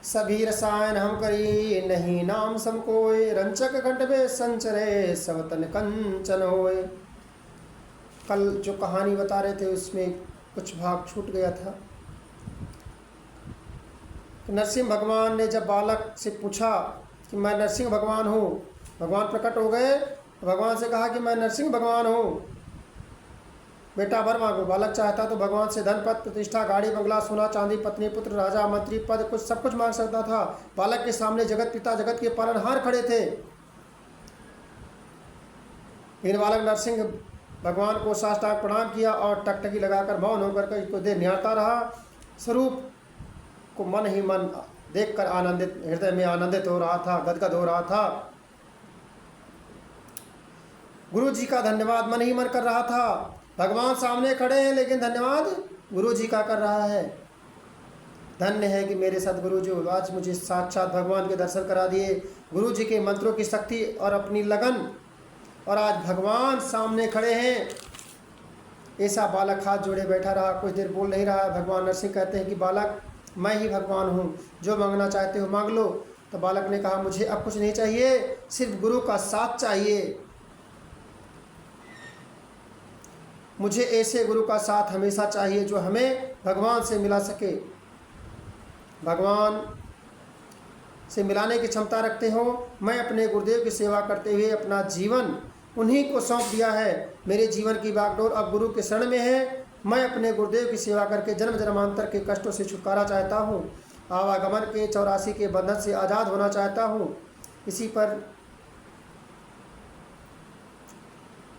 सभी रसायन हम करी, नहीं नाम सम कोय। रंचक घट में संचरे, सब तन कंचन होए। कल जो कहानी बता रहे थे उसमें कुछ भाग छूट गया था। नरसिंह भगवान ने जब बालक से पूछा कि मैं नरसिंह भगवान हूँ, भगवान प्रकट हो गए, भगवान से कहा कि मैं नरसिंह भगवान हूँ, बेटा वर मांगो। बालक चाहता तो भगवान से धन, पद, प्रतिष्ठा, गाड़ी, बंगला, सोना, चांदी, पत्नी, पुत्र, राजा, मंत्री, पद, कुछ सब कुछ मांग सकता था। बालक के सामने जगत पिता, जगत के पालनहार खड़े थे। लेकिन बालक नरसिंह भगवान को साष्टांग प्रणाम किया और टकटकी लगाकर मौन होकर इसको देह निहारता रहा। स्वरूप को मन ही मन देखकर आनंदित, हृदय में आनंदित हो रहा था, गदगद हो रहा था। गुरु जी का धन्यवाद मन ही मन कर रहा था। भगवान सामने खड़े हैं लेकिन धन्यवाद गुरु जी का कर रहा है। धन्य है कि मेरे सदगुरु जो आज मुझे साक्षात भगवान के दर्शन करा दिए, गुरु जी के मंत्रों की शक्ति और अपनी लगन, और आज भगवान सामने खड़े हैं। ऐसा बालक हाथ जोड़े बैठा रहा, कुछ देर बोल नहीं रहा। भगवान नरसिंह कहते हैं कि बालक मैं ही भगवान हूँ, जो मांगना चाहते हो मांग लो। तो बालक ने कहा मुझे अब कुछ नहीं चाहिए, सिर्फ गुरु का साथ चाहिए। मुझे ऐसे गुरु का साथ हमेशा चाहिए जो हमें भगवान से मिला सके, भगवान से मिलाने की क्षमता रखते हो। मैं अपने गुरुदेव की सेवा करते हुए अपना जीवन उन्हीं को सौंप दिया है। मेरे जीवन की बागडोर अब गुरु के शरण में है। मैं अपने गुरुदेव की सेवा करके जन्म जन्मांतर के कष्टों से छुटकारा चाहता हूँ, आवागमन के 84 के बंधन से आज़ाद होना चाहता हूँ। इसी पर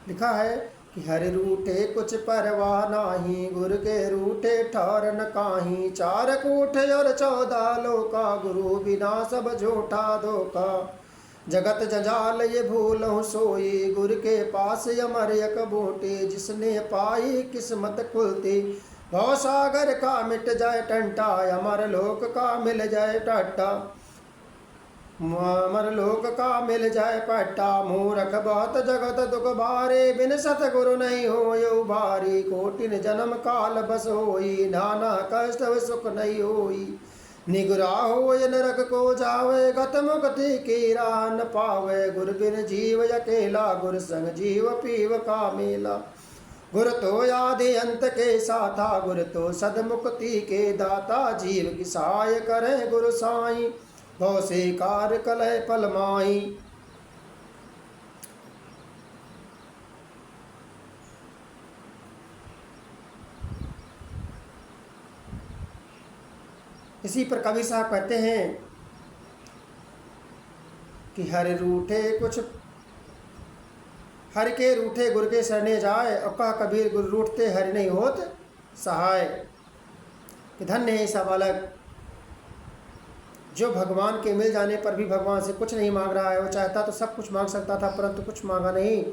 लिखा है कि हर रूठे कुछ परवाह नाही, गुरु के रूठे ठहरन काहीं। 4 कूठ और 14 लोका, गुरु बिना सब झूठा धोखा। जगत जंजाल ये भूलहु सोई, गुरु के पास अमर एक बूटी। जिसने पाई किस्मत खुलती, भव सागर का मिट जाए टंटा। अमर लोक का मिल जाए टाटा, अमर लोक का मिल जाए पट्टा। मूरख बहुत जगत दुख बारे, बिन सतगुरु नहीं हो यो भारी। कोटिन जन्म काल बस होई, नाना कष्ट सुख नहीं होई। निगुरा हो नरक को जावे, गत मुक्ति की राह न पावे। गुर बिन जीव अकेला, गुर संग जीव पीव का मेला। गुर तो आदि अंत के साथा, गुर तो सदमुक्ति के दाता। जीव की सहाय करे गुरु साई, भव से कार कलय पल माई। इसी पर कवि साहब कहते हैं कि हर रूठे कुछ, हर के रूठे गुर के शरणे जाए। और कह कबीर गुर रूठते हरि नहीं होत सहाय। कि धन्य है ऐसा बालक जो भगवान के मिल जाने पर भी भगवान से कुछ नहीं मांग रहा है। वो चाहता तो सब कुछ मांग सकता था, परंतु कुछ मांगा नहीं,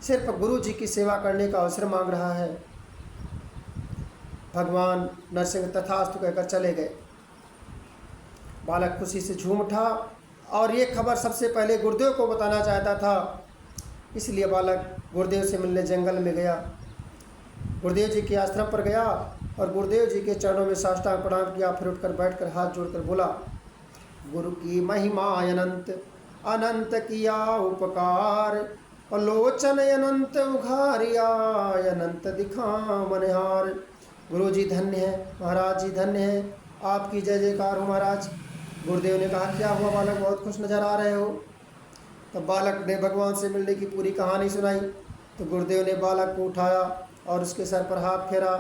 सिर्फ गुरु जी की सेवा करने का अवसर मांग रहा है। भगवान नरसिंह तथास्तु कहकर चले गए। बालक खुशी से झूम उठा और ये खबर सबसे पहले गुरुदेव को बताना चाहता था। इसलिए बालक गुरुदेव से मिलने जंगल में गया, गुरुदेव जी के आश्रम पर गया और गुरुदेव जी के चरणों में साष्टांग प्रणाम किया। फिर उठकर बैठकर हाथ जोड़कर बोला, गुरु की महिमा अनंत, अनंत किया उपकार। और लोचन अनंत उघारिया, अनंत दिखा मनहार। गुरु जी धन्य है, महाराज जी धन्य है, आपकी जय जयकार हो महाराज। गुरुदेव ने कहा क्या हुआ बालक, बहुत खुश नजर आ रहे हो। तो बालक ने भगवान से मिलने की पूरी कहानी सुनाई। तो गुरुदेव ने बालक को उठाया और उसके सर पर हाथ फेरा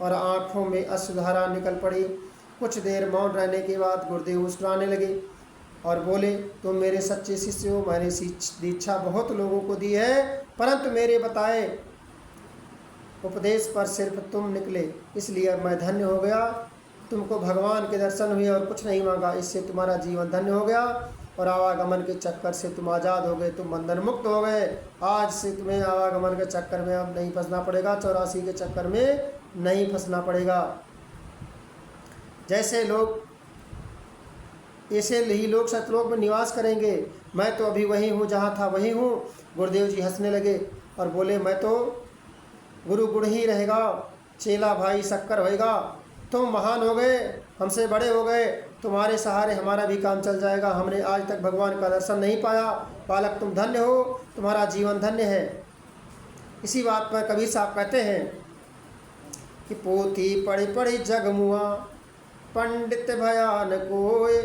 और आँखों में अश्रुधारा निकल पड़ी। कुछ देर मौन रहने के बाद गुरुदेव मुस्कुराने लगे और बोले, तुम मेरे सच्चे शिष्य हो। मैंने दीक्षा बहुत लोगों को दी है, परंतु मेरे बताए उपदेश पर सिर्फ तुम निकले, इसलिए मैं धन्य हो गया। तुमको भगवान के दर्शन हुए और कुछ नहीं मांगा, इससे तुम्हारा जीवन धन्य हो गया और आवागमन के चक्कर से तुम आज़ाद हो गए, तुम बंधन मुक्त हो गए। आज से तुम्हें आवागमन के चक्कर में अब नहीं फंसना पड़ेगा, 84 के चक्कर में नहीं फंसना पड़ेगा। जैसे लोग, ऐसे ही लोग सतलोक में निवास करेंगे। मैं तो अभी वही हूँ जहाँ था वही हूँ। गुरुदेव जी हंसने लगे और बोले, मैं तो गुरु गुण ही रहेगा, चेला भाई शक्कर होएगा। तुम महान हो गए, हमसे बड़े हो गए, तुम्हारे सहारे हमारा भी काम चल जाएगा। हमने आज तक भगवान का दर्शन नहीं पाया। बालक तुम धन्य हो, तुम्हारा जीवन धन्य है। इसी बात पर कबीर साहब कहते हैं कि पोथी पढ़ी पढ़ी जग मुआ, पंडित भयान कोय,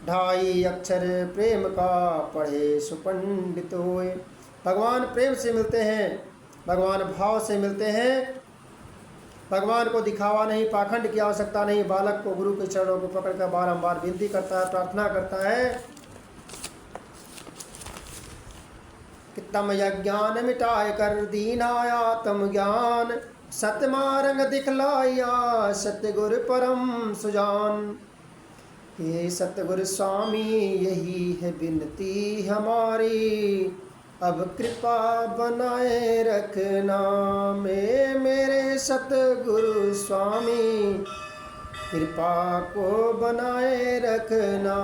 ढाई अक्षर प्रेम का पढ़े सुपंडित होए। भगवान प्रेम से मिलते हैं, भगवान भाव से मिलते हैं। भगवान को दिखावा नहीं, पाखंड की आवश्यकता नहीं। बालक को गुरु के चरणों को पकड़कर बारंबार विनती करता है, प्रार्थना करता है कि तम यज्ञान मिटाए कर दीनाया तम ज्ञान, सतमारंग दिखलाया सतगुरु परम सुजान। हे सतगुरु स्वामी यही है विनती हमारी, अब कृपा बनाए रखना मेरे सतगुरु स्वामी, कृपा को बनाए रखना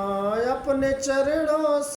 अपने चरणों